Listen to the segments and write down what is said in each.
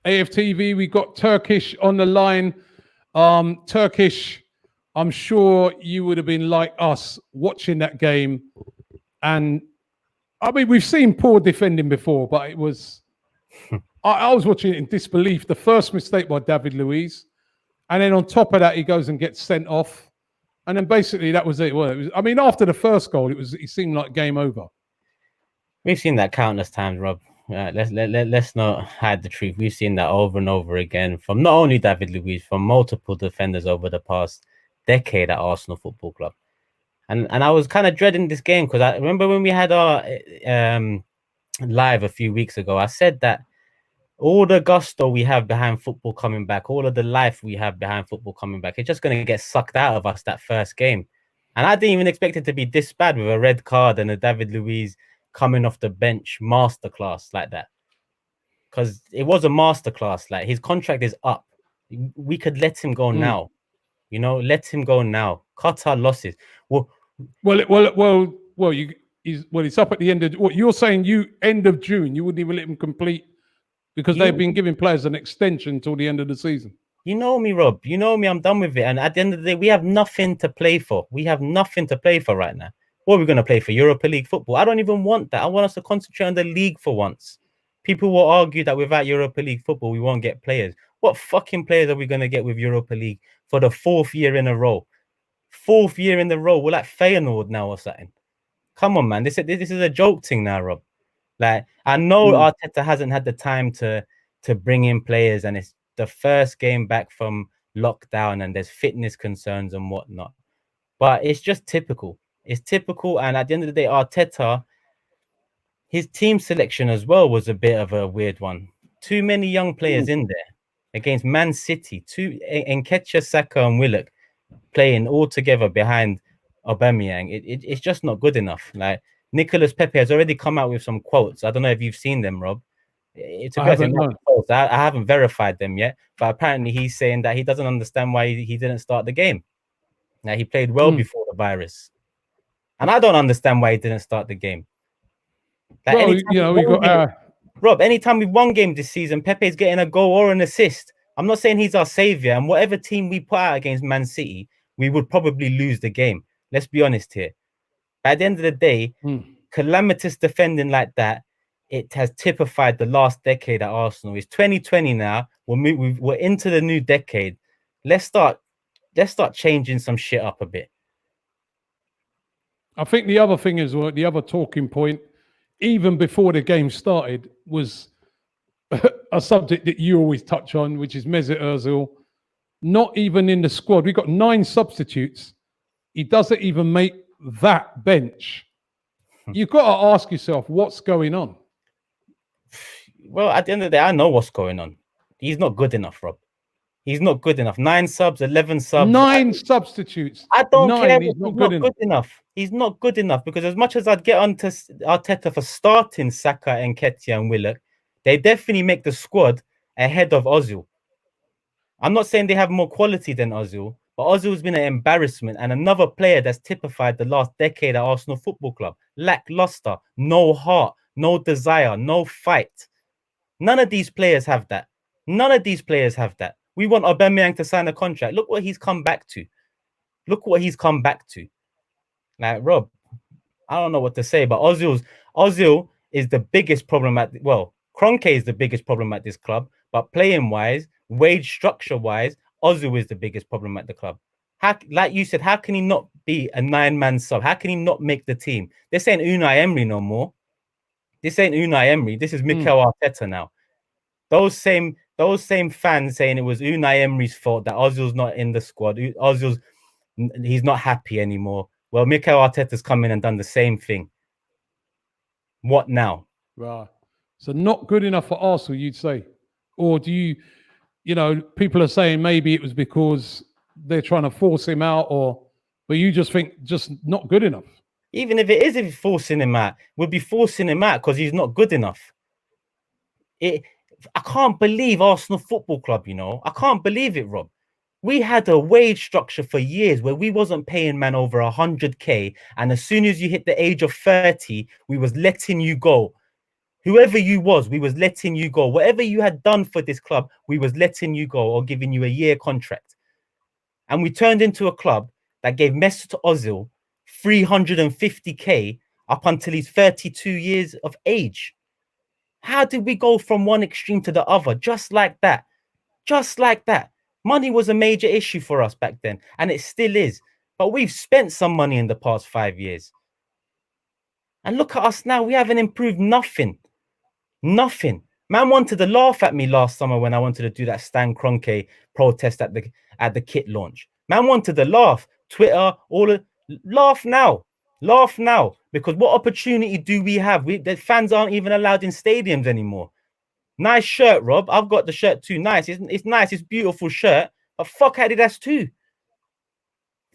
AFTV, we got Turkish on the line. Turkish, I'm sure you would have been like us watching that game. And I mean, we've seen poor defending before, but it was, I was watching it in disbelief. The first mistake by David Luiz. And then on top of that, he goes and gets sent off. And then basically that was it. Well, it was, I mean, after the first goal, it seemed like game over. We've seen that countless times, Rob. Let's not hide the truth. We've seen that over and over again from not only David Luiz, from multiple defenders over the past decade at Arsenal Football Club. And I was kind of dreading this game because I remember when we had our live a few weeks ago, I said that all the gusto we have behind football coming back, all of the life we have behind football coming back, it's just going to get sucked out of us that first game. And I didn't even expect it to be this bad with a red card and a David Luiz coming off the bench masterclass like that. Because it was a masterclass. Like, his contract is up. We could let him go now. You know, let him go now. Cut our losses. It's up at the end of what you're saying. End of June, you wouldn't even let him complete because they've been giving players an extension until the end of the season. You know me, Rob. You know me. I'm done with it. And at the end of the day, we have nothing to play for. We have nothing to play for right now. What are we going to play for? Europa League football? I don't even want that. I want us to concentrate on the league for once. People will argue that without Europa League football, we won't get players. What fucking players are we going to get with Europa League for the 4th year in a row? 4th year in a row. We're like Feyenoord now or something. Come on, man. This is a joke thing now, Rob. Like, I know Arteta hasn't had the time to bring in players, and it's the first game back from lockdown, and there's fitness concerns and whatnot. But it's just typical. It's typical, and at the end of the day, Arteta, his team selection as well was a bit of a weird one. Too many young players in there against Man City. Nketiah, Saka and Willock playing all together behind Aubameyang. It's just not good enough. Like, Nicolas Pepe has already come out with some quotes. I don't know if you've seen them, Rob. I haven't verified them yet, but apparently he's saying that he doesn't understand why he didn't start the game. Now, he played well before the virus. And I don't understand why he didn't start the game. Like, Rob, anytime we've won game this season, Pepe's getting a goal or an assist. I'm not saying he's our savior, and whatever team we put out against Man City, we would probably lose the game. Let's be honest here. At the end of the day, calamitous defending like that, it has typified the last decade at Arsenal. It's 2020 now. We're into the new decade. Let's start changing some shit up a bit. I think the other thing is, the other talking point, even before the game started, was a subject that you always touch on, which is Mesut Ozil. Not even in the squad. We've got 9 substitutes. He doesn't even make that bench. You've got to ask yourself, what's going on? Well, at the end of the day, I know what's going on. He's not good enough, Rob. He's not good enough. 9 subs, 11 subs. 9 substitutes. I don't care. He's not good enough. He's not good enough, because as much as I'd get onto Arteta for starting Saka and Nketiah and Willock, they definitely make the squad ahead of Ozil. I'm not saying they have more quality than Ozil, but Ozil's been an embarrassment and another player that's typified the last decade at Arsenal Football Club. Lackluster, no heart, no desire, no fight. None of these players have that. None of these players have that. We want Aubameyang to sign a contract. Look what he's come back to. Look what he's come back to. Like, Rob, I don't know what to say, but Ozil is the biggest problem Kroenke is the biggest problem at this club, but playing-wise, wage structure-wise, Ozil is the biggest problem at the club. Like you said, how can he not be a 9-man sub? How can he not make the team? This ain't Unai Emery no more. This ain't Unai Emery. This is Mikel Arteta now. Those same fans saying it was Unai Emery's fault that Ozil's not in the squad. He's not happy anymore. Well, Mikel Arteta's come in and done the same thing. What now? Right. So not good enough for Arsenal, you'd say? Or do you people are saying maybe it was because they're trying to force him out, but you just think just not good enough? Even if it is, if forcing him out, we'll be forcing him out because he's not good enough. I can't believe Arsenal Football Club, I can't believe it, Rob. We had a wage structure for years where we wasn't paying man over 100k, and as soon as you hit the age of 30, we was letting you go. Whoever you was, we was letting you go. Whatever you had done for this club, we was letting you go or giving you a year contract. And we turned into a club that gave Mesut Ozil 350k up until he's 32 years of age. How did we go from one extreme to the other? Just like that. Just like that. Money was a major issue for us back then, and it still is. But we've spent some money in the past 5 years. And look at us now. We haven't improved nothing. Nothing. Man wanted to laugh at me last summer when I wanted to do that Stan Kroenke protest at the kit launch. Man wanted to laugh. Twitter, laugh now. Laugh now. Because what opportunity do we have? The fans aren't even allowed in stadiums anymore. Nice shirt, Rob. I've got the shirt too. Nice. It's nice. It's beautiful shirt. But fuck Adidas too.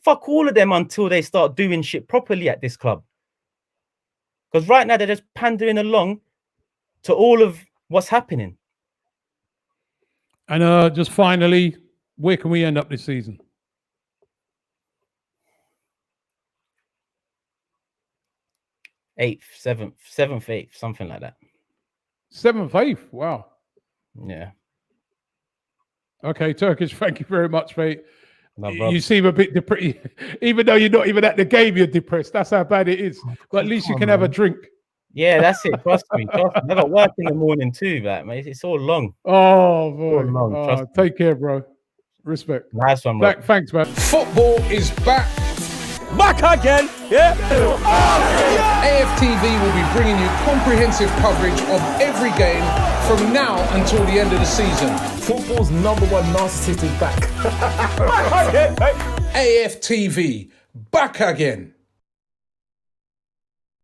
Fuck all of them until they start doing shit properly at this club. Because right now they're just pandering along to all of what's happening. And just finally, where can we end up this season? 8th, 7th, 8th, something like that. 7th, 8th. Wow. Yeah. Okay, Turkish, thank you very much, mate. No, you seem a bit depressed. Even though you're not even at the game, you're depressed. That's how bad it is. But at least you can have a drink. Yeah, that's it. Trust me. Trust me. I got work in the morning too, mate. It's all long. Oh, boy. All long. Take care, bro. Respect. Nice one, bro. Thanks, man. Football is back. Back again. Yeah. AFTV will be bringing you comprehensive coverage of every game from now until the end of the season. Football's #1 narcissist is back. AFTV, back again.